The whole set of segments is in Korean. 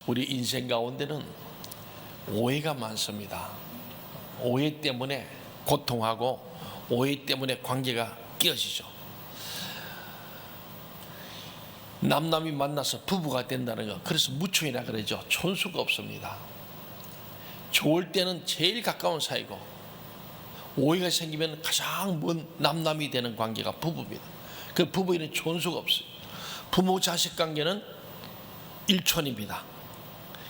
우리 인생 가운데는 오해가 많습니다. 오해 때문에 고통하고 오해 때문에 관계가 깨어지죠. 남남이 만나서 부부가 된다는 거, 그래서 무초이라 그러죠. 촌수가 없습니다. 좋을 때는 제일 가까운 사이고 오해가 생기면 가장 먼 남남이 되는 관계가 부부입니다. 그 부부에는 촌수가 없어요. 부모 자식 관계는 일촌입니다.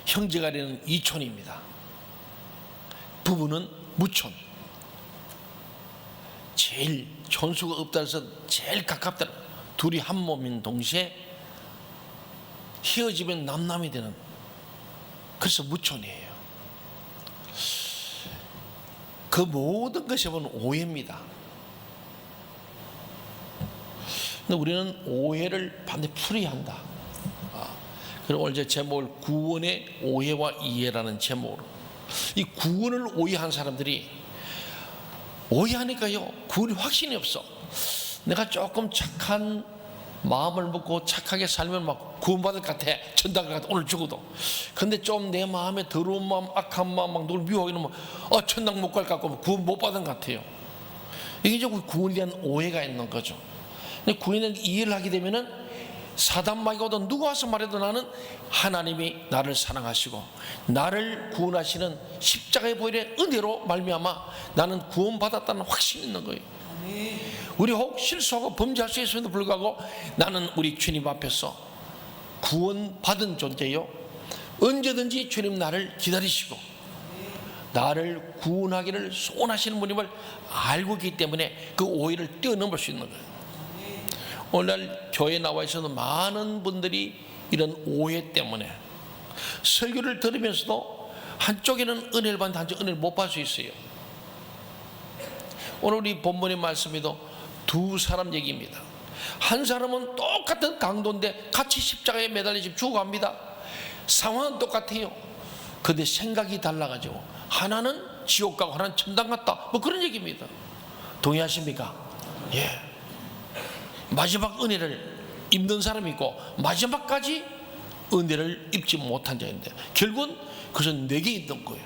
형제간에는 이촌입니다. 부부는 무촌. 제일 촌수가 없다 해서 제일 가깝다. 둘이 한 몸인 동시에 헤어지면 남남이 되는, 그래서 무촌이에요. 그 모든 것이 보면 오해입니다. 근데 우리는 오해를 반드시 풀어야 한다. 그리고 오늘 제 제목을 구원의 오해와 이해라는 제목으로, 이 구원을 오해한 사람들이 오해하니까요 구원이 확신이 없어. 내가 조금 착한 마음을 먹고 착하게 살면 막 구원받을 것 같아. 천당 갈 것 같아. 오늘 죽어도. 근데 좀 내 마음에 더러운 마음, 악한 마음, 막 누굴 미워하게 되면 천당 못 갈 것 같고 구원 못 받은 것 같아요. 이게 이제 구원에 대한 오해가 있는 거죠. 근데 구원에 대한 이해를 하게 되면은 사단 마귀거든 누가 와서 말해도 나는 하나님이 나를 사랑하시고 나를 구원하시는 십자가의 보혈의 은혜로 말미암아 나는 구원받았다는 확신이 있는 거예요. 우리 혹 실수하고 범죄할 수 있음에도 불구하고 나는 우리 주님 앞에서 구원받은 존재요, 언제든지 주님 나를 기다리시고 나를 구원하기를 소원하시는 분임을 알고 있기 때문에 그 오해를 뛰어넘을 수 있는 거예요. 오늘날 교회에 나와 있어도 많은 분들이 이런 오해 때문에 설교를 들으면서도 한쪽에는 은혜를 받는데 한쪽 은혜를 못 받을 수 있어요. 오늘 우리 본문의 말씀에도 두 사람 얘기입니다. 한 사람은 똑같은 강도인데 같이 십자가에 매달려 지금 죽어갑니다. 상황은 똑같아요. 그런데 생각이 달라가지고 하나는 지옥 가고 하나는 천당 갔다, 뭐 그런 얘기입니다. 동의하십니까? 예. 마지막 은혜를 입는 사람이 있고 마지막까지 은혜를 입지 못한 자인데 결국은 그것은 내게 있는 거예요.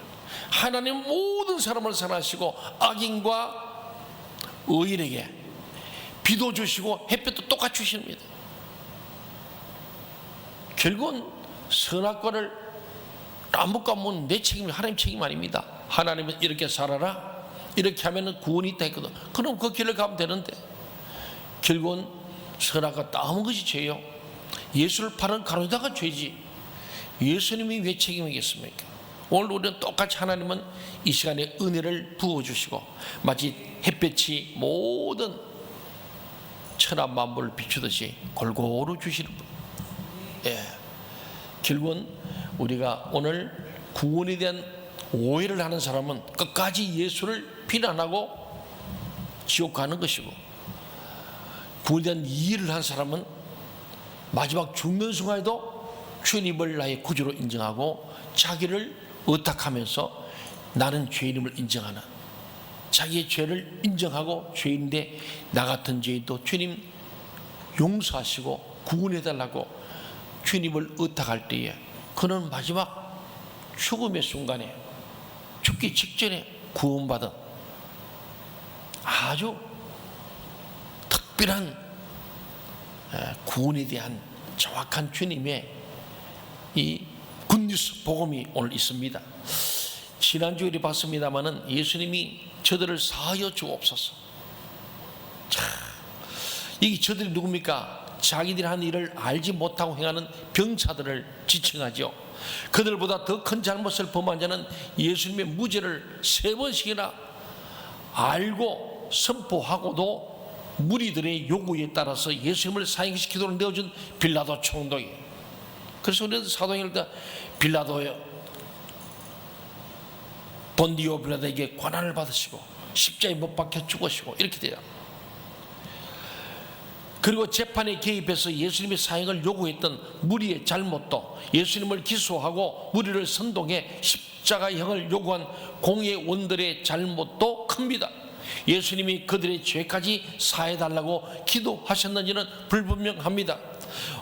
하나님 모든 사람을 사랑하시고 악인과 의인에게 비도 주시고 햇볕도 똑같이 주십니다. 결국은 선악과를 안 먹으면 내 책임이 하나님 책임 아닙니다. 하나님은 이렇게 살아라, 이렇게 하면 구원이 있다 했거든. 그럼 그 길을 가면 되는데 결국은 선악과 따먹은 것이 죄요. 예수를 파는 가로다가 죄지. 예수님이 왜 책임이겠습니까? 오늘 우리는 똑같이 하나님은 이 시간에 은혜를 부어주시고 마치 햇볕이 모든 천하 만물을 비추듯이 골고루 주시는 분. 예. 결국은 우리가 오늘 구원에 대한 오해를 하는 사람은 끝까지 예수를 비난하고 지옥 가는 것이고, 구원에 대한 이해를 한 사람은 마지막 죽는 순간에도 주님을 나의 구주로 인정하고 자기를 의탁하면서 나는 죄인임을 인정하는, 자기의 죄를 인정하고 죄인인데 나 같은 죄인도 주님 용서하시고 구원해달라고 주님을 의탁할 때에 그는 마지막 죽음의 순간에, 죽기 직전에 구원받은 아주 특별한 구원에 대한 정확한 주님의 이 굿뉴스 복음이 오늘 있습니다. 지난주에 봤습니다마는 예수님이 저들을 사하여 주옵소서. 이게 저들이 누굽니까? 자기들이 한 일을 알지 못하고 행하는 병사들을 지칭하죠. 그들보다 더 큰 잘못을 범한 자는 예수님의 무죄를 3번씩이나 알고 선포하고도 무리들의 요구에 따라서 예수님을 사형시키도록 내어준 빌라도 총독이. 그래서 우리는 사도행전 때 빌라도요, 본디오 빌라도에게 고난을 받으시고 십자가에 못 박혀 죽으시고 이렇게 돼요. 그리고 재판에 개입해서 예수님의 사형을 요구했던 무리의 잘못도, 예수님을 기소하고 무리를 선동해 십자가형을 요구한 공예원들의 잘못도 큽니다. 예수님이 그들의 죄까지 사해달라고 기도하셨는지는 불분명합니다.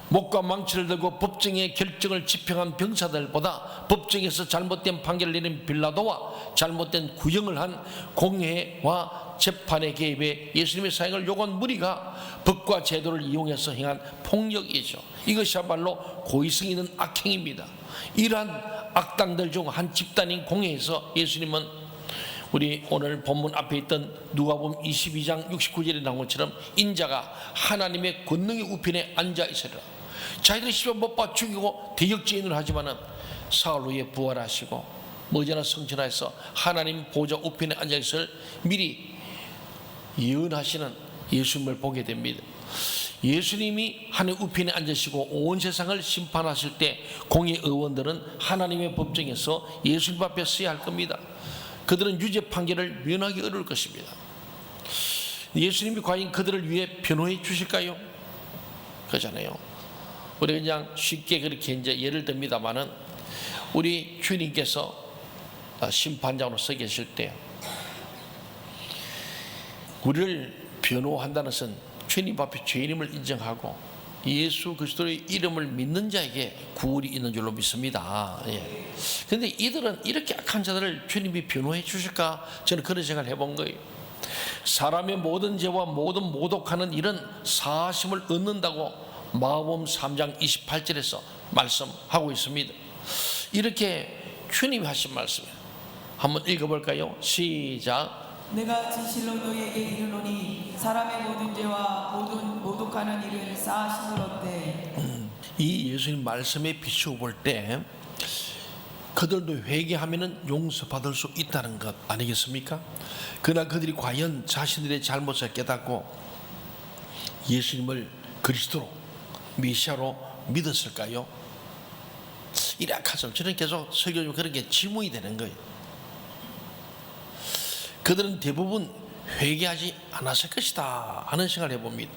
목과 망치를 들고 법정의 결정을 집행한 병사들보다 법정에서 잘못된 판결을 내린 빌라도와 잘못된 구형을 한 공회와 재판의 개입에 예수님의 사역을 요구한 무리가 법과 제도를 이용해서 행한 폭력이죠. 이것이야말로 고의성 있는 악행입니다. 이러한 악당들 중 한 집단인 공회에서 예수님은 우리 오늘 본문 앞에 있던 누가복음 22장 69절에 나온 것처럼 인자가 하나님의 권능의 우편에 앉아 있으리라. 자기들이 십자가에 못 박아 죽이고 대역죄인을 하지만은 사흘 후에 부활하시고 머지않아 성천하여서 하나님 보좌 우편에 앉아 있을 미리 예언하시는 예수님을 보게 됩니다. 예수님이 하늘 우편에 앉으시고 온 세상을 심판하실 때 공의 의원들은 하나님의 법정에서 예수님 앞에 서야 할 겁니다. 그들은 유죄 판결을 면하기 어려울 것입니다. 예수님이 과연 그들을 위해 변호해 주실까요? 그렇잖아요. 우리 그냥 쉽게 그렇게 이제 예를 듭니다만은 우리 주님께서 심판장으로 서 계실 때 우리를 변호한다는 것은 주님 앞에 죄인임을 인정하고 예수 그리스도의 이름을 믿는 자에게 구원이 있는 줄로 믿습니다. 그런데 이들은 이렇게 악한 자들을 주님이 변호해 주실까? 저는 그런 생각을 해본 거예요. 사람의 모든 죄와 모든 모독하는 일은 사하심을 얻는다고 마가복음 3장 28절에서 말씀하고 있습니다. 이렇게 주님이 하신 말씀이에요. 한번 읽어볼까요? 시작. 내가 진실로 너희에게 이르노니 사람의 모든 죄와 모든 모독하는 일은 사하심을 얻되. 이 예수님 말씀에 비추어 볼 때 그들도 회개하면 용서받을 수 있다는 것 아니겠습니까? 그러나 그들이 과연 자신들의 잘못을 깨닫고 예수님을 그리스도로 메시아로 믿었을까요? 이 악하죠. 저는 계속 설교 중 그런 게 질문이 되는 거예요. 그들은 대부분 회개하지 않았을 것이다 하는 생각을 해봅니다.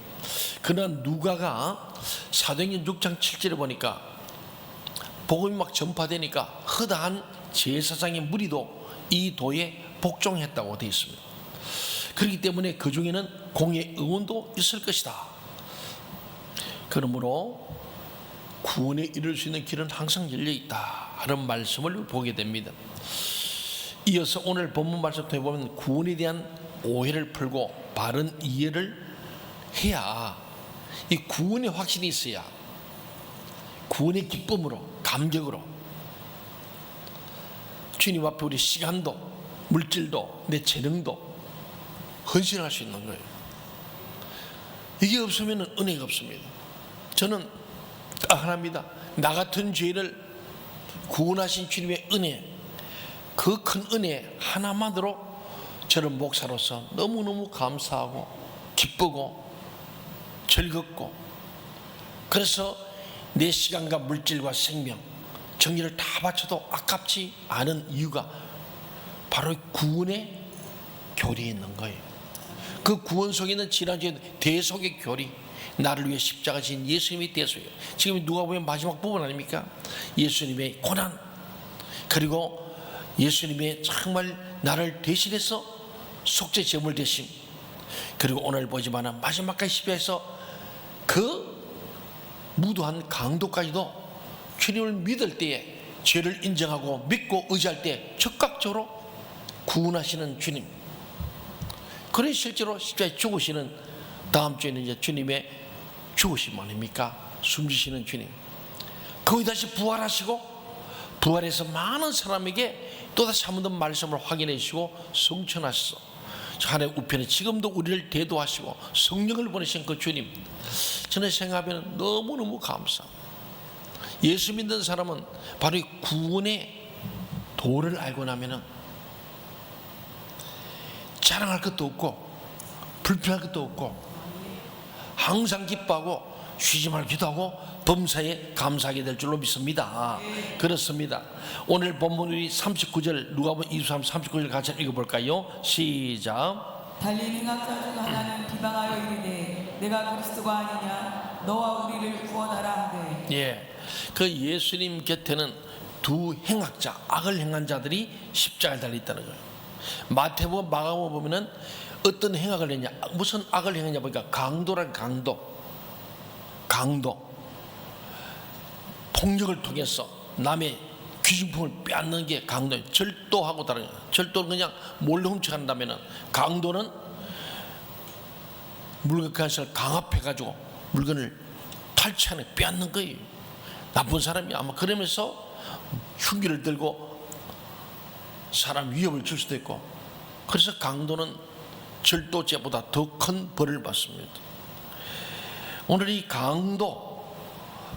그러나 누가가 사도행전 6장 7절에 보니까 복음이 막 전파되니까 허다한 제사장의 무리도 이 도에 복종했다고 되어 있습니다. 그렇기 때문에 그 중에는 공의 의원도 있을 것이다. 그러므로 구원에 이를 수 있는 길은 항상 열려 있다 하는 말씀을 보게 됩니다. 이어서 오늘 본문 말씀 통해 보면 구원에 대한 오해를 풀고 바른 이해를 해야 이 구원의 확신이 있어야 구원의 기쁨으로 감격으로 주님 앞에 우리 시간도 물질도 내 재능도 헌신할 수 있는 거예요. 이게 없으면 은혜가 없습니다. 저는 딱 하나입니다. 나 같은 죄를 구원하신 주님의 은혜, 그 큰 은혜 하나만으로 저는 목사로서 너무너무 감사하고 기쁘고 즐겁고, 그래서 내 시간과 물질과 생명 정리를 다 바쳐도 아깝지 않은 이유가 바로 구원의 교리에 있는 거예요. 그 구원 속에 있는 지난주에 대속의 교리, 나를 위해 십자가 진 예수님의 대속이에요. 지금 누가 보면 마지막 부분 아닙니까? 예수님의 고난, 그리고 예수님의 정말 나를 대신해서 속죄 제물 대신, 그리고 오늘 보지만 마지막까지 십자가에서 그 무도한 강도까지도 주님을 믿을 때에 죄를 인정하고 믿고 의지할 때 즉각적으로 구원하시는 주님, 그래 실제로 십자가에 죽으시는, 다음 주에는 이제 주님의 죽으심 아닙니까? 숨지시는 주님, 거기 다시 부활하시고 부활해서 많은 사람에게 또다시 한 번 더 말씀을 확인해 주시고 성천하셔서 하나님 우편에 지금도 우리를 대도하시고 성령을 보내신 그 주님, 저는 생각하면 너무너무 감사합니다. 예수 믿는 사람은 바로 이 구원의 도를 알고 나면은 자랑할 것도 없고 불평할 것도 없고 항상 기뻐하고 쉬지 말고 기도하고 범사에 감사하게 될 줄로 믿습니다. 그렇습니다. 오늘 본문 우리 39절, 누가복음 23, 39절 같이 읽어볼까요? 시작. 달리 행악자 중 하나는 비방하여 이르되 내가 그리스도가 아니냐 너와 우리를 구원하라 하되. 예, 그 예수님 곁에는 두 행악자, 악을 행한 자들이 십자가에 달려 있다는 거예요. 마태복음, 마가복음 보면은 어떤 행악을 했냐, 무슨 악을 행했냐 보니까 강도란 강도, 폭력을 통해서 남의 귀중품을 빼앗는 게 강도예요. 절도하고 다른 거예요. 절도는 그냥 몰래 훔쳐간다면 강도는 물건을 강압해가지고 물건을 탈취하는 빼앗는 거예요. 나쁜 사람이 아마 그러면서 흉기를 들고 사람 위협을 줄 수도 있고, 그래서 강도는 절도죄보다 더 큰 벌을 받습니다. 오늘 이 강도,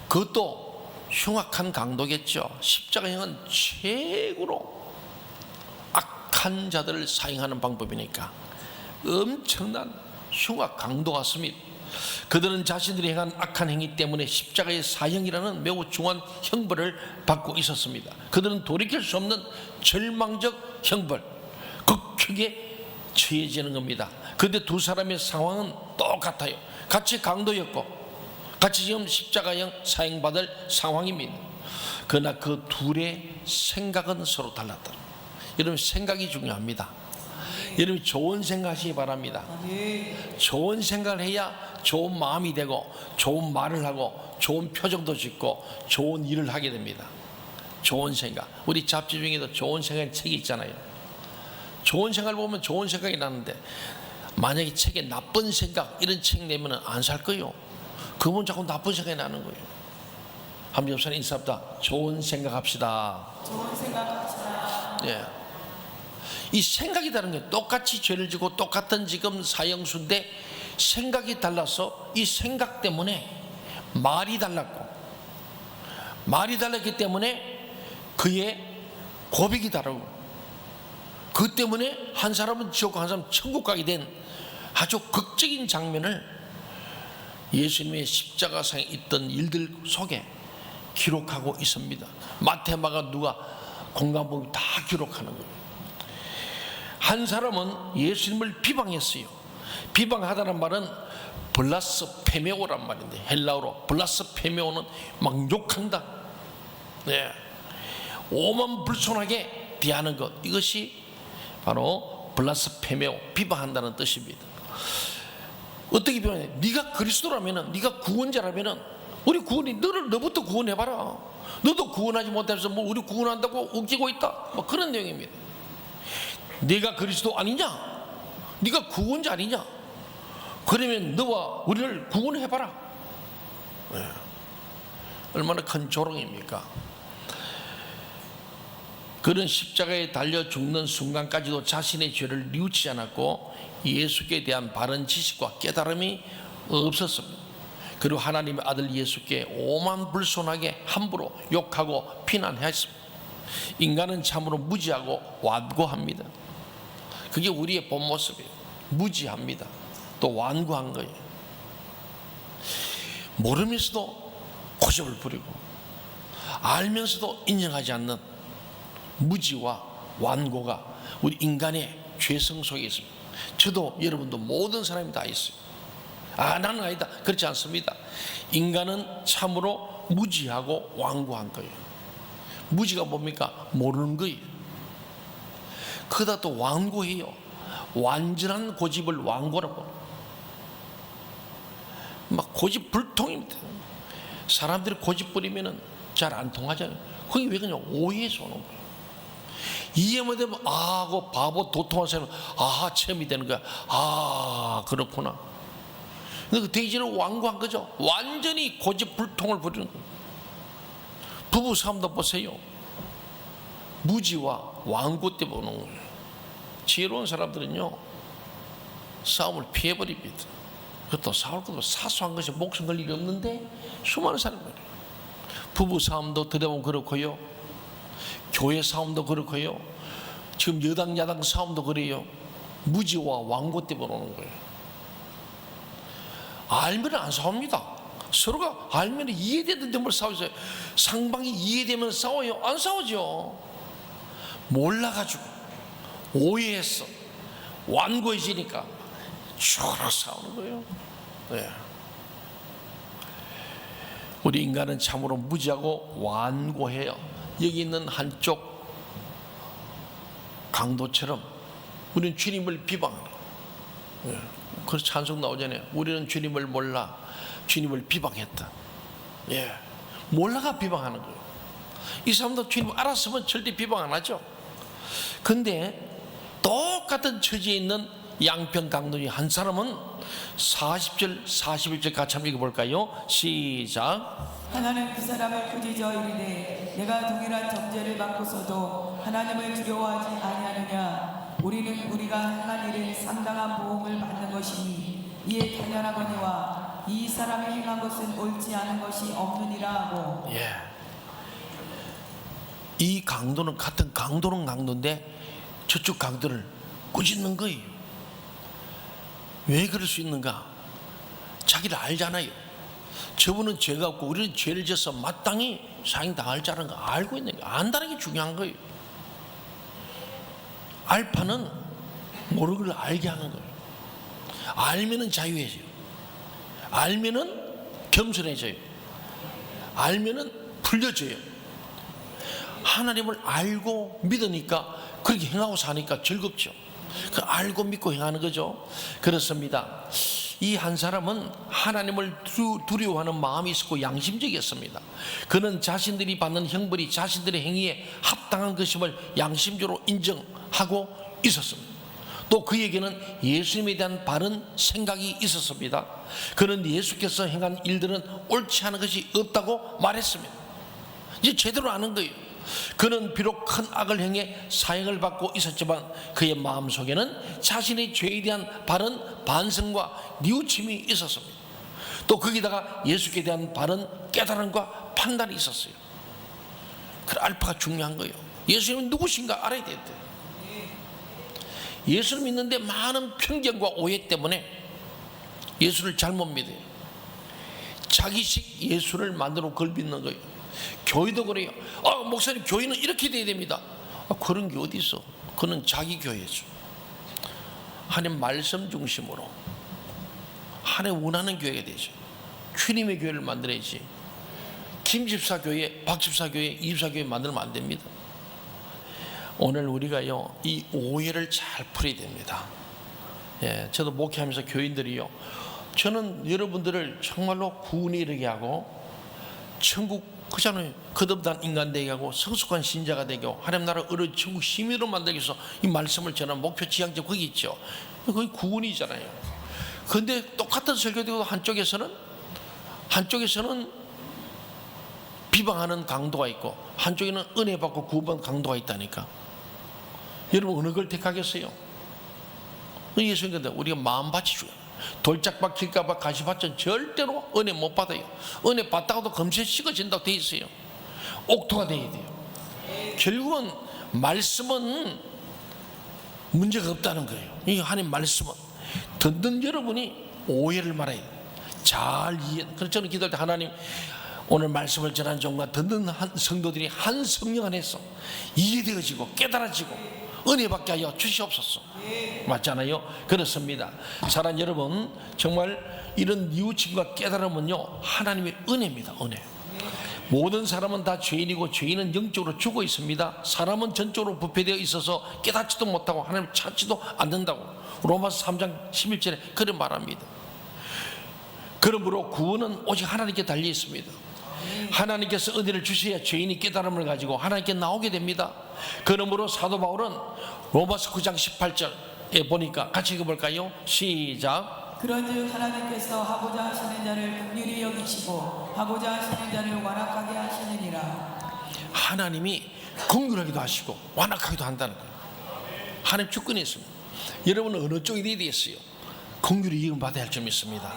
그것도 흉악한 강도겠죠. 십자가형은 최고로 악한 자들을 사형하는 방법이니까 엄청난 흉악 강도 같습니다. 그들은 자신들이 행한 악한 행위 때문에 십자가의 사형이라는 매우 중한 형벌을 받고 있었습니다. 그들은 돌이킬 수 없는 절망적 형벌, 극형에 처해지는 겁니다. 그런데 두 사람의 상황은 똑같아요. 같이 강도였고 같이 지금 십자가형 사형받을 상황입니다. 그러나 그 둘의 생각은 서로 달랐다. 여러분, 생각이 중요합니다. 여러분, 좋은 생각하시기 바랍니다. 좋은 생각을 해야 좋은 마음이 되고 좋은 말을 하고 좋은 표정도 짓고 좋은 일을 하게 됩니다. 좋은 생각. 우리 잡지 중에도 좋은 생각의 책이 있잖아요. 좋은 생각을 보면 좋은 생각이 나는데 만약에 책에 나쁜 생각 이런 책 내면 안 살 거예요. 그분 자꾸 나쁜 생각이 나는 거예요. 한번 옆사람 인사합니다. 좋은 생각합시다. 좋은 생각합시다. 예. 이 생각이 다른 게 똑같이 죄를 지고 똑같은 지금 사형수인데 생각이 달라서 이 생각 때문에 말이 달랐고, 말이 달랐기 때문에 그의 고백이 다르고, 그 때문에 한 사람은 지옥 한 사람은 천국 가게 된 아주 극적인 장면을 예수님의 십자가상에 있던 일들 속에 기록하고 있습니다. 마태, 마가, 누가, 공관복음 다 기록하는 거예요. 한 사람은 예수님을 비방했어요. 비방하다는 말은 블라스페메오란 말인데, 헬라어로 블라스페메오는 막 욕한다, 네, 오만불손하게 대하는 것, 이것이 바로 블라스페메오, 비방한다는 뜻입니다. 어떻게 비방해? 네가 그리스도라면은, 네가 구원자라면은 우리 구원이 너부터 구원해봐라. 너도 구원하지 못해서 뭐 우리 구원한다고 웃기고 있다, 뭐 그런 내용입니다. 네가 그리스도 아니냐? 네가 구원자 아니냐? 그러면 너와 우리를 구원해봐라. 네. 얼마나 큰 조롱입니까? 그는 십자가에 달려 죽는 순간까지도 자신의 죄를 뉘우치지 않았고 예수께 대한 바른 지식과 깨달음이 없었습니다. 그리고 하나님의 아들 예수께 오만불손하게 함부로 욕하고 비난했습니다. 인간은 참으로 무지하고 완고합니다. 그게 우리의 본 모습이에요. 무지합니다. 또 완고한 거예요. 모르면서도 고집을 부리고 알면서도 인정하지 않는 무지와 완고가 우리 인간의 죄성 속에 있습니다. 저도 여러분도 모든 사람이 다 있어요. 아, 나는 아니다, 그렇지 않습니다. 인간은 참으로 무지하고 완고한 거예요. 무지가 뭡니까? 모르는 거예요. 그러다 또 완고해요. 완전한 고집을 완고라고. 막 고집불통입니다. 사람들이 고집 부리면 잘 안 통하잖아요. 그게 왜 그냥 오해해서 오는 거예요. 이해 못하면 아, 그 바보 도통한 사람은 아, 체험이 되는 거야. 아, 그렇구나. 근데 그 대지는 완고한 거죠. 완전히 고집불통을 부리는 거예요. 부부 싸움도 보세요. 무지와 완고 때문에 오는 거예요. 지혜로운 사람들은요, 싸움을 피해버립니다. 그것도 싸울 것도 사소한 것이 목숨 걸 일이 없는데 수많은 사람들이. 부부 싸움도 들어보면 그렇고요, 교회 싸움도 그렇고요, 지금 여당 야당 싸움도 그래요. 무지와 완고 때문에 오는 거예요. 알면 안 싸웁니다. 서로가 알면 이해되는데 뭘 싸우세요? 상방이 이해되면 싸워요? 안 싸우죠. 몰라가지고 오해했어, 완고해지니까 죽어라 싸우는 거예요. 네. 우리 인간은 참으로 무지하고 완고해요. 여기 있는 한쪽 강도처럼 우리는 주님을 비방하는 거예요. 네. 그래서 찬송 나오잖아요. 우리는 주님을 몰라 주님을 비방했다. 예, 몰라가 비방하는 거예요. 이 사람도 주님 알았으면 절대 비방 안 하죠. 근데 똑같은 처지에 있는 양평 강도의 한 사람은 40절 41절 같이 한번 읽어볼까요? 시작. 하나는 그 사람을 꾸짖어 이르되 내가 동일한 정죄를 받고서도 하나님을 두려워하지 아니하느냐. 우리는 우리가 행한 일에 상당한 보응을 받는 것이니 이에 당연하거니와 이 사람이 행한 것은 옳지 않은 것이 없느니라 하고. 이 강도는 같은 강도는 강도인데 저쪽 강도를 꾸짖는 거예요. 왜 그럴 수 있는가? 자기를 알잖아요. 저분은 죄가 없고 우리는 죄를 져서 마땅히 사형당할 자라는 거 알고 있는 거, 안다는 게 중요한 거예요. 알파는 모르는 걸 알게 하는 거예요. 알면은 자유해져요. 알면은 겸손해져요. 알면은 풀려져요. 하나님을 알고 믿으니까 그렇게 행하고 사니까 즐겁죠. 그 알고 믿고 행하는 거죠. 그렇습니다. 이 한 사람은 하나님을 두려워하는 마음이 있었고 양심적이었습니다. 그는 자신들이 받는 형벌이 자신들의 행위에 합당한 것임을 양심적으로 인정하고 있었습니다. 또 그에게는 예수님에 대한 바른 생각이 있었습니다. 그는 예수께서 행한 일들은 옳지 않은 것이 없다고 말했습니다. 이제 제대로 아는 거예요. 그는 비록 큰 악을 행해 사형을 받고 있었지만 그의 마음속에는 자신의 죄에 대한 바른 반성과 뉘우침이 있었습니다. 또 거기다가 예수께 대한 바른 깨달음과 판단이 있었어요. 그 알파가 중요한 거예요. 예수님은 누구신가 알아야 되는데, 예수를 믿는데 많은 편견과 오해 때문에 예수를 잘못 믿어요. 자기식 예수를 만들어 그걸 믿는 거예요. 교회도 그래요. 목사님 교회는 이렇게 돼야 됩니다. 그런 게 어디 있어? 그는 자기 교회죠. 하나님 말씀 중심으로 하나님 원하는 교회가 되죠. 주님의 교회를 만들어야지. 김집사 교회, 박집사 교회, 이집사 교회 만들면 안 됩니다. 오늘 우리가요 이 오해를 잘 풀어야 됩니다. 저도 목회하면서 교인들이요, 저는 여러분들을 정말로 구원에 이르게 하고 천국 그잖아요. 거듭난 인간 되게 하고 성숙한 신자가 되게 하고 하나님 나라 어른 천국 시민으로 만들기 위해서 이 말씀을 전하는 목표 지향점 거기 있죠. 거기 구원이잖아요. 그런데 똑같은 설교되고 한쪽에서는 비방하는 강도가 있고 한쪽에는 은혜 받고 구원 강도가 있다니까. 여러분 어느 걸 택하겠어요? 예수님 근데 우리가 마음 바치죠. 돌짝 박힐까봐 가시밭은 절대로 은혜 못 받아요. 은혜 받다가도 금세 식어진다고 돼 있어요. 옥토가 돼야 돼요. 결국은 말씀은 문제가 없다는 거예요. 이 하나님 말씀은 듣는 여러분이 오해를 말아야 돼요. 잘 이해. 그래서 저는 기도할 때 하나님 오늘 말씀을 전한 종과 듣는 성도들이 한 성령 안에서 이해되어지고 깨달아지고 은혜 받게 하여 주시옵소서. 맞잖아요. 그렇습니다. 사랑하는 여러분, 정말 이런 뉘우침과 깨달음은요 하나님의 은혜입니다. 은혜. 모든 사람은 다 죄인이고 죄인은 영적으로 죽어 있습니다. 사람은 전적으로 부패되어 있어서 깨닫지도 못하고 하나님 찾지도 않는다고 로마서 3장 11절에 그런 말합니다. 그러므로 구원은 오직 하나님께 달려 있습니다. 하나님께서 은혜를 주셔야 죄인이 깨달음을 가지고 하나님께 나오게 됩니다. 그러므로 사도 바울은 로마서 9장 18절에 보니까 같이 읽어볼까요? 시작. 그런즉 하나님께서 하고자 하시는 자를 긍휼히 여기시고 하고자 하시는 자를 완악하게 하시느니라. 하나님이 긍휼하기도 하시고 완악하기도 한다는 거예요. 하나님 주권이 있습니다. 여러분은 어느 쪽이 돼야 되겠어요? 긍휼히 이음받아야 할 점이 있습니다.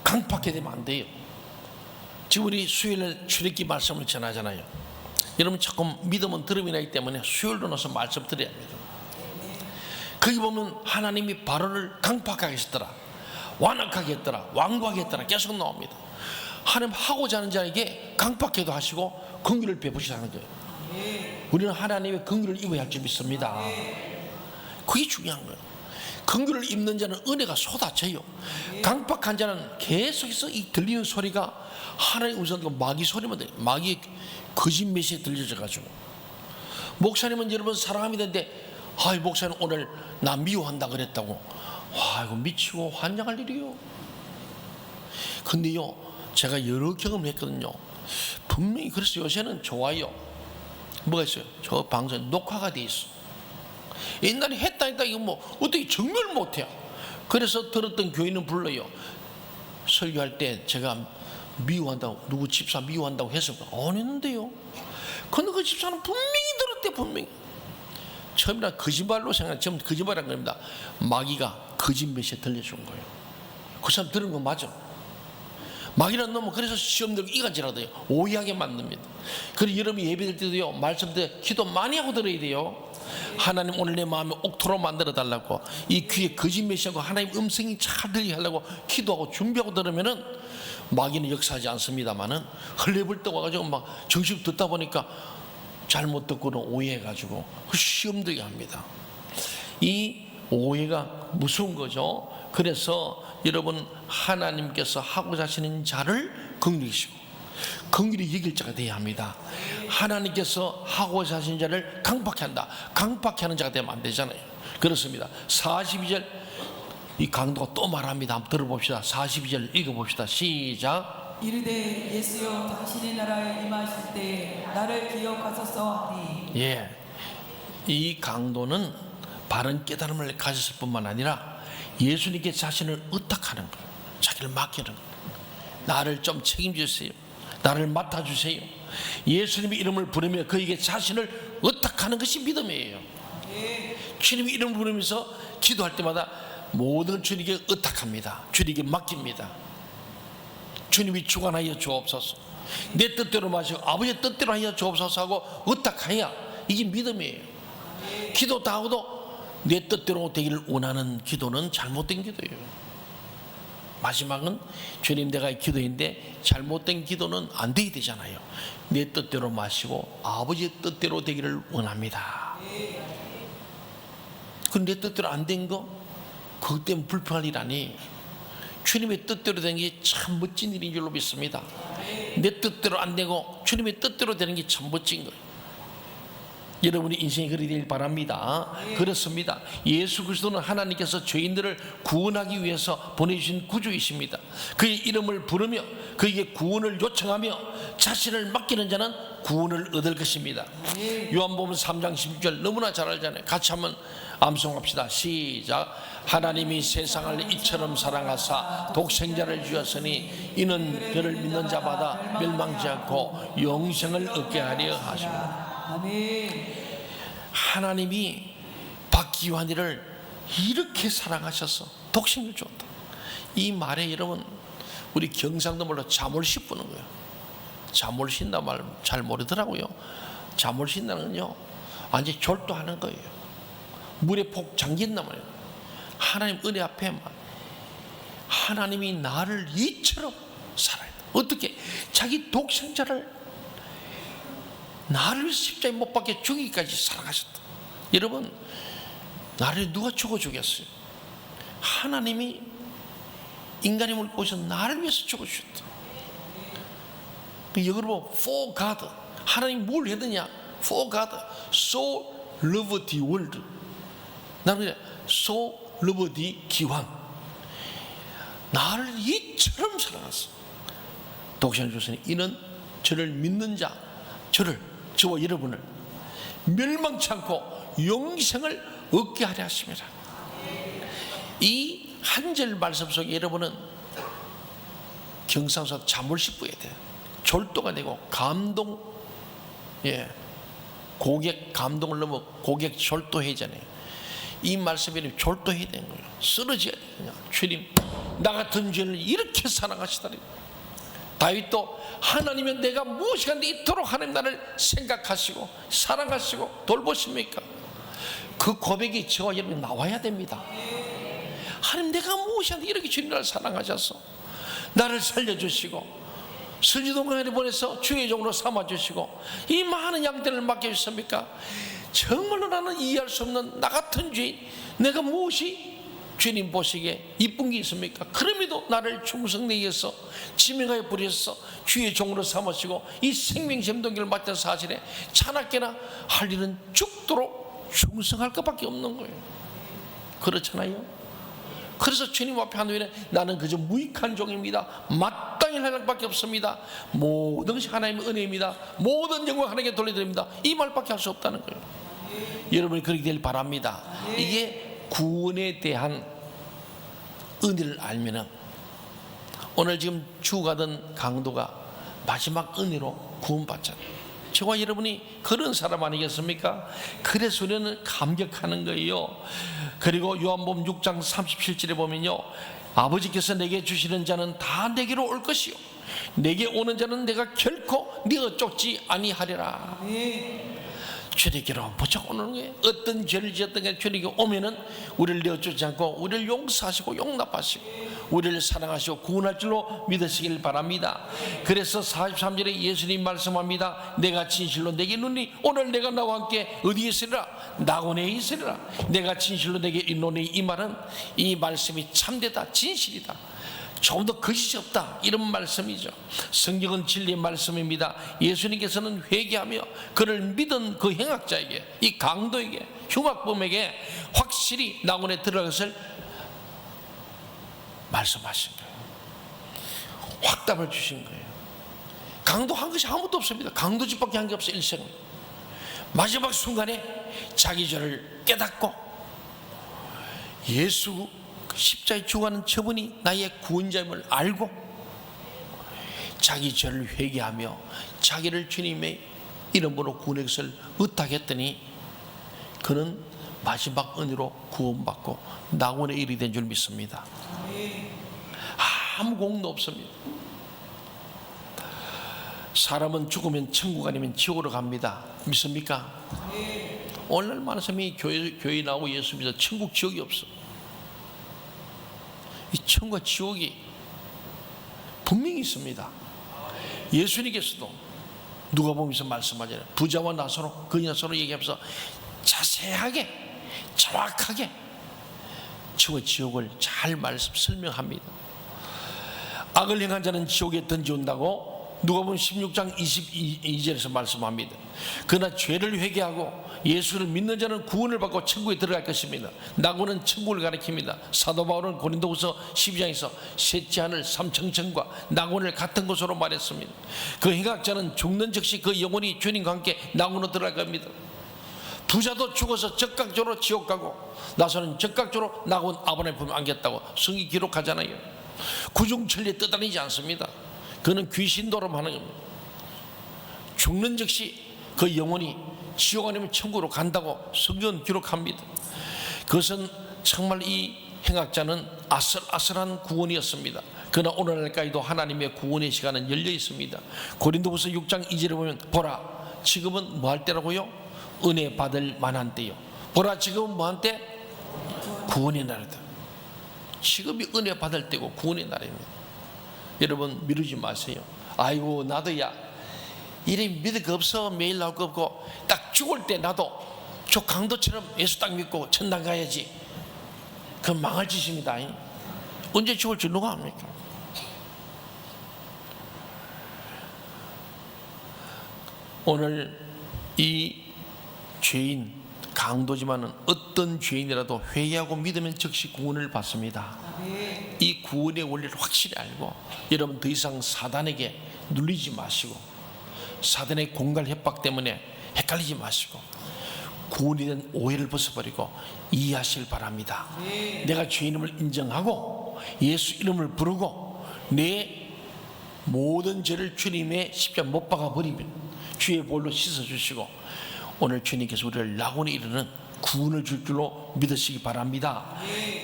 강팍하게 되면 안 돼요. 지금 우리 수요일 출애굽기 말씀을 전하잖아요. 여러분 조금 믿음은 들음이 나기 때문에 수요일로 넣어서 말씀 드려야 합니다. 거기 보면 하나님이 바로를 강팍하게 했더라, 완악하게 했더라, 완고하게 했더라 계속 나옵니다. 하나님 하고자 하는 자에게 강팍하게도 하시고 긍휼을 베푸시라는 거예요. 우리는 하나님의 긍휼을 입어야 할 점이 있습니다. 그게 중요한 거예요. 긍휼을 입는 자는 은혜가 쏟아져요. 강팍한 자는 계속해서 이 들리는 소리가 하나님의 음성과 마귀 소리만 들려요. 마귀의 거짓 메시지 들려져가지고 목사님은 여러분 사랑합니다 했는데 목사님 오늘 나 미워한다 그랬다고. 와 이거 미치고 환장할 일이요. 근데요 제가 여러 경험을 했거든요. 분명히. 그래서 요새는 좋아요. 뭐가 있어요? 저 방송 녹화가 돼 있어. 옛날에 했다 이거 뭐 어떻게 정말 못해요. 그래서 들었던 교인은 불러요. 설교할 때 제가 미워한다고, 누구 집사 미워한다고 해서 안 했는데요. 근데 그 집사는 분명히 들었대. 분명히. 처음이라 거짓말로 생각, 처음 거짓말한 겁니다. 마귀가 거짓 메시지 들려준 거예요. 그 사람 들은 거 맞아. 마귀란 놈은 그래서 시험 들고 이간질하대요. 오해하게 만듭니다. 그래서 여러분이 예배될 때도요, 말씀 때 기도 많이 하고 들어야 돼요. 하나님 오늘 내 마음에 옥토로 만들어 달라고, 이 귀에 거짓 메시지하고 하나님 음성이 잘 들리게 하려고 기도하고 준비하고 들으면은 마귀는 역사하지 않습니다만은 헐레벌떡 와가지고 막 정식 듣다 보니까 잘못 듣고는 오해해가지고 그 시험 들게 합니다. 이 오해가 무서운 거죠. 그래서 여러분, 하나님께서 하고자 하시는 자를 긍휼히시고 긍휼히 여길 자가 되어야 합니다. 하나님께서 하고자 하시는 자를 강팍해 한다. 강팍해 하는 자가 되면 안 되잖아요. 그렇습니다. 42절 이 강도가 또 말합니다. 한번 들어봅시다. 42절 읽어봅시다. 시작. 이르되 예수여 당신의 나라에 임하실 때 나를 기억하소서 하니. 예, 이 강도는 바른 깨달음을 가졌을 뿐만 아니라 예수님께 자신을 의탁하는 거예요. 자기를 맡기는 거예요. 나를 좀 책임주세요. 나를 맡아주세요. 예수님의 이름을 부르며 그에게 자신을 의탁하는 것이 믿음이에요. 주님의 이름을 부르면서 기도할 때마다 모든 주님께 의탁합니다. 주님께 맡깁니다. 주님이 주관하여 주옵소서. 내 뜻대로 마시고 아버지의 뜻대로 하여 주옵소서 하고 의탁하여, 이게 믿음이에요. 기도 다 하고도 내 뜻대로 되기를 원하는 기도는 잘못된 기도예요. 마지막은 주님 내가 기도했는데 잘못된 기도는 안 돼야 되잖아요. 내 뜻대로 마시고 아버지의 뜻대로 되기를 원합니다. 근데 내 뜻대로 안 된 거, 그것 때문에 불평할 일 아니. 주님의 뜻대로 되는 게 참 멋진 일인 줄로 믿습니다. 내 뜻대로 안 되고 주님의 뜻대로 되는 게 참 멋진 거예요. 여러분의 인생이 그리 되길 바랍니다. 그렇습니다. 예수 그리스도는 하나님께서 죄인들을 구원하기 위해서 보내주신 구주이십니다. 그의 이름을 부르며 그에게 구원을 요청하며 자신을 맡기는 자는 구원을 얻을 것입니다. 요한복음 3장 16절 너무나 잘 알잖아요. 같이 한번 암송합시다. 시작. 하나님이 세상을 이처럼 사랑하사 독생자를 주었으니 이는 그를 믿는 자마다 멸망치 않고 영생을 얻게 하려 하십니다. 아멘. 하나님이 박기환이를 이렇게 사랑하셔서 독생을 줬다. 이 말에 여러분, 우리 경상도 말로 자몰식 부는 거예요. 자몰신다 말 잘 모르더라고요. 자몰신다는 건요, 완전히 졸도하는 거예요. 물에 폭 잠긴단 말이에요. 하나님 은혜 앞에만 하나님이 나를 이처럼 살아야 돼. 어떻게? 자기 독생자를 나를 십자가에 못 박혀 죽이기까지 사랑하셨다. 여러분, 나를 누가 죽어 주겠어요? 하나님이 인간임을 보셔서 나를 위해서 죽어 주셨다. 영어로 for God, 하나님 뭘 했느냐? For God so loved the world. 나는 so loved the 기왕, 나를 이처럼 사랑했어. 독생을 주시니 이는 저를 믿는 자, 저와 여러분을 멸망치 않고 영생을 얻게 하려 하십니다. 이 한 절 말씀 속에 여러분은 경상서 자몰식 부어야 돼요. 졸도가 되고 감동, 고객 감동을 넘어 고객 졸도해야잖아요. 이 말씀이 졸도해야 되는 거예요. 쓰러져야 돼요. 주님, 나 같은 죄를 이렇게 사랑하시다니. 다윗도 하나님은 내가 무엇이 간데 이토록 하나님 나를 생각하시고 사랑하시고 돌보십니까? 그 고백이 저와 여러분 나와야 됩니다. 하나님, 내가 무엇이 간데 이렇게 주님 나를 사랑하셔서 나를 살려주시고 서지동강에 보내서 주의 종으로 삼아주시고 이 많은 양들을 맡겨주십니까? 정말로 나는 이해할 수 없는 나 같은 죄인, 내가 무엇이 주님 보시기에 이쁜 게 있습니까? 그럼에도 나를 충성되게 해서 지명하여 부리셔서 주의 종으로 삼으시고 이 생명샘동기를 맡은 사실에 차납게나 할 일은 죽도록 충성할 것밖에 없는 거예요. 그렇잖아요. 그래서 주님 앞에 하는 후에는 나는 그저 무익한 종입니다. 마땅히 할 밖에 없습니다. 모든 것이 하나님의 은혜입니다. 모든 영광 하나님께 돌려드립니다. 이 말밖에 할 수 없다는 거예요. 여러분이 그렇게 되길 바랍니다. 이게 구원에 대한 은혜를 알면은 오늘 지금 죽어가던 강도가 마지막 은혜로 구원받잖아요. 저와 여러분이 그런 사람 아니겠습니까? 그래서 우리는 감격하는 거예요. 그리고 요한복음 6장 37절에 보면요, 아버지께서 내게 주시는 자는 다 내게로 올 것이요 내게 오는 자는 내가 결코 네어 쫓지 아니하리라. 주님께로 무조건 오는 거예요. 어떤 죄를 지었던 게 주님께 오면은 우리를 내어주지 않고 우리를 용서하시고 용납하시고 우리를 사랑하시고 구원할 줄로 믿으시길 바랍니다. 그래서 43절에 예수님 말씀합니다. 내가 진실로 내게 이르노니 오늘 내가 나와 함께 어디에 있으리라? 낙원에 있으리라. 내가 진실로 내게 이르노니, 이 말은 이 말씀이 참되다, 진실이다, 조금 더 거짓이 없다, 이런 말씀이죠. 성경은 진리의 말씀입니다. 예수님께서는 회개하며 그를 믿은 그 행악자에게, 이 강도에게, 흉악범에게 확실히 낙원에 들어갈 것을 말씀하신 거예요. 확답을 주신 거예요. 강도 한 것이 아무것도 없습니다. 강도짓밖에 한 게 없어요. 일생은 마지막 순간에 자기 죄를 깨닫고 예수 십자가에 죽어가는 저분이 나의 구원자임을 알고 자기 죄를 회개하며 자기를 주님의 이름으로 구원의 것을 의탁했더니 그는 마지막 은혜로 구원받고 낙원에 일이 된 줄 믿습니다. 아무 공도 없습니다. 사람은 죽으면 천국 아니면 지옥으로 갑니다. 믿습니까? 오늘 많은 사람이 교회 나오고 예수 믿어 천국 지옥이 없어. 이 천국과 지옥이 분명히 있습니다. 예수님께서도 누가복음에서 말씀하잖아요. 부자와 나사로, 그 녀석으로 얘기하면서 자세하게 정확하게 천국과 지옥을 잘 설명합니다. 악을 행한 자는 지옥에 던져온다고 누가복음 16장 22절에서 말씀합니다. 그러나 죄를 회개하고 예수를 믿는 자는 구원을 받고 천국에 들어갈 것입니다. 낙원은 천국을 가리킵니다. 사도 바울은 고린도후서 12장에서 셋째 하늘 삼청천과 낙원을 같은 곳으로 말했습니다. 그 행악자는 죽는 즉시 그 영혼이 주님과 함께 낙원으로 들어갈 겁니다. 부자도 죽어서 적각적으로 지옥 가고 나서는 적각적으로 낙원 아브라함의 품에 안겼다고 성경이 기록하잖아요. 구중천리에 떠다니지 않습니다. 그는 귀신도럼 하는 겁니다. 죽는 즉시 그 영혼이 지옥 아니면 천국으로 간다고 성경은 기록합니다. 그것은 정말 이 행악자는 아슬아슬한 구원이었습니다. 그러나 오늘날까지도 하나님의 구원의 시간은 열려 있습니다. 고린도후서 6장 2절에 보면 보라 지금은 뭐 할 때라고요? 은혜 받을 만한 때요. 보라 지금은 뭐 한 때? 구원의 날이다. 지금이 은혜 받을 때고 구원의 날입니다. 여러분 미루지 마세요. 아이고 나도야 이래 믿을 거 없어, 매일 나올 거 없고 딱 죽을 때 나도 저 강도처럼 예수 딱 믿고 천당 가야지. 그건 망할 짓입니다. 언제 죽을 줄 누가 압니까? 오늘 이 죄인 강도지만은 어떤 죄인이라도 회개하고 믿으면 즉시 구원을 받습니다. 이 구원의 원리를 확실히 알고 여러분 더 이상 사단에게 눌리지 마시고 사단의 공갈 협박 때문에 헷갈리지 마시고 구원에 대한 오해를 벗어버리고 이해하시길 바랍니다. 내가 주님을 인정하고 예수 이름을 부르고 내 모든 죄를 주님의 십자가 못 박아 버리면 주의 볼로 씻어주시고 오늘 주님께서 우리를 낙원에 이르는 구원을 줄 줄로 믿으시기 바랍니다.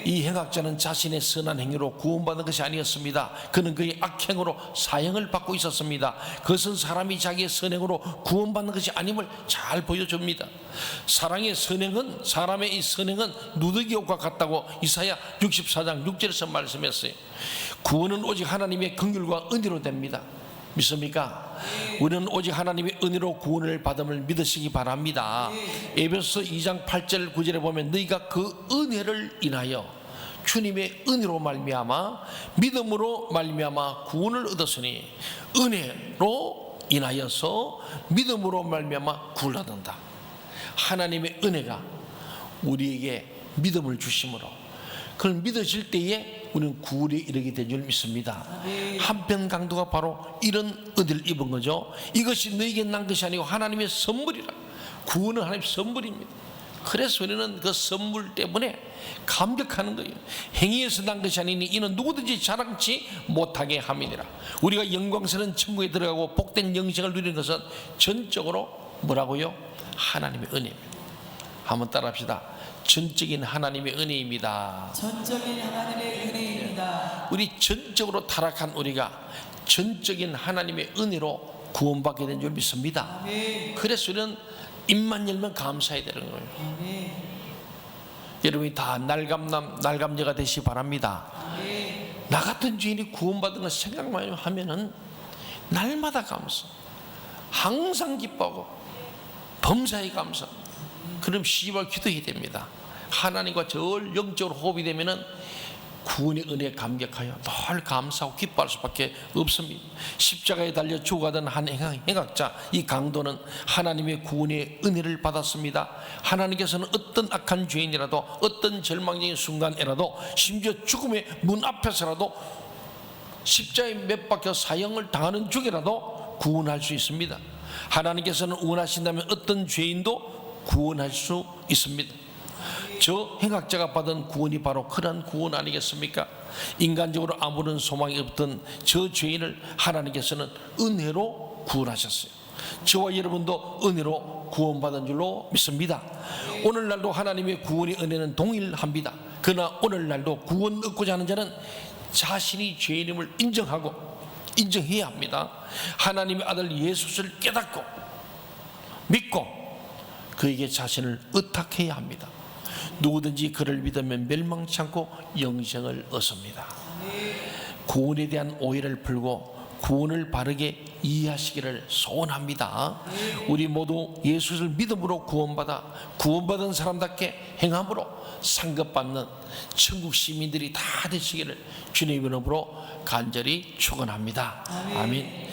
이 행악자는 자신의 선한 행위로 구원받는 것이 아니었습니다. 그는 그의 악행으로 사형을 받고 있었습니다. 그것은 사람이 자기의 선행으로 구원받는 것이 아님을 잘 보여줍니다. 사람의 이 선행은 누더기옷과 같다고 이사야 64장 6절에서 말씀했어요. 구원은 오직 하나님의 긍휼과 은혜로 됩니다. 믿습니까? 우리는 오직 하나님의 은혜로 구원을 받음을 믿으시기 바랍니다. 에베소서 2장 8절 9절에 보면 너희가 그 은혜를 인하여 주님의 은혜로 말미암아 믿음으로 말미암아 구원을 얻었으니 은혜로 인하여서 믿음으로 말미암아 구원을 얻는다. 하나님의 은혜가 우리에게 믿음을 주심으로 그걸 믿어질 때에 우리는 구원에 이르게 된 줄 믿습니다. 한편 강도가 바로 이런 은혜를 입은 거죠. 이것이 너에게 난 것이 아니고 하나님의 선물이라. 구원은 하나님의 선물입니다. 그래서 우리는 그 선물 때문에 감격하는 거예요. 행위에서 난 것이 아니니 이는 누구든지 자랑치 못하게 함이니라. 우리가 영광스러운 천국에 들어가고 복된 영생을 누리는 것은 전적으로 뭐라고요? 하나님의 은혜입니다. 한번 따라합시다. 전적인 하나님의 은혜입니다. 전적인 하나님의 은혜입니다. 우리 전적으로 타락한 우리가 전적인 하나님의 은혜로 구원받게 된 줄 믿습니다. 아멘. 그래서 우리는 입만 열면 감사해야 되는 거예요. 아멘. 여러분이 다 날감녀가 되시기 바랍니다. 아멘. 나 같은 죄인이 구원받은 걸 생각만 하면은 날마다 감사, 항상 기뻐하고 범사에 감사. 그럼 시집을 기도해야 됩니다. 하나님과 절 영적으로 호흡이 되면은 구원의 은혜에 감격하여 늘 감사하고 기뻐할 수밖에 없습니다. 십자가에 달려 죽어가던 한 행악자, 이 강도는 하나님의 구원의 은혜를 받았습니다. 하나님께서는 어떤 악한 죄인이라도, 어떤 절망적인 순간이라도, 심지어 죽음의 문 앞에서라도 십자가에 못 박혀 사형을 당하는 중이라도 구원할 수 있습니다. 하나님께서는 원하신다면 어떤 죄인도 구원할 수 있습니다. 저 행악자가 받은 구원이 바로 그런 구원 아니겠습니까? 인간적으로 아무런 소망이 없던 저 죄인을 하나님께서는 은혜로 구원하셨어요. 저와 여러분도 은혜로 구원받은 줄로 믿습니다. 오늘날도 하나님의 구원의 은혜는 동일합니다. 그러나 오늘날도 구원 얻고자 하는 자는 자신이 죄인임을 인정해야 합니다. 하나님의 아들 예수를 깨닫고 믿고 그에게 자신을 의탁해야 합니다. 누구든지 그를 믿으면 멸망치 않고 영생을 얻습니다. 구원에 대한 오해를 풀고 구원을 바르게 이해하시기를 소원합니다. 우리 모두 예수를 믿음으로 구원받은 사람답게 행함으로 상급받는 천국 시민들이 다 되시기를 주님의 이름으로 간절히 축원합니다. 아멘.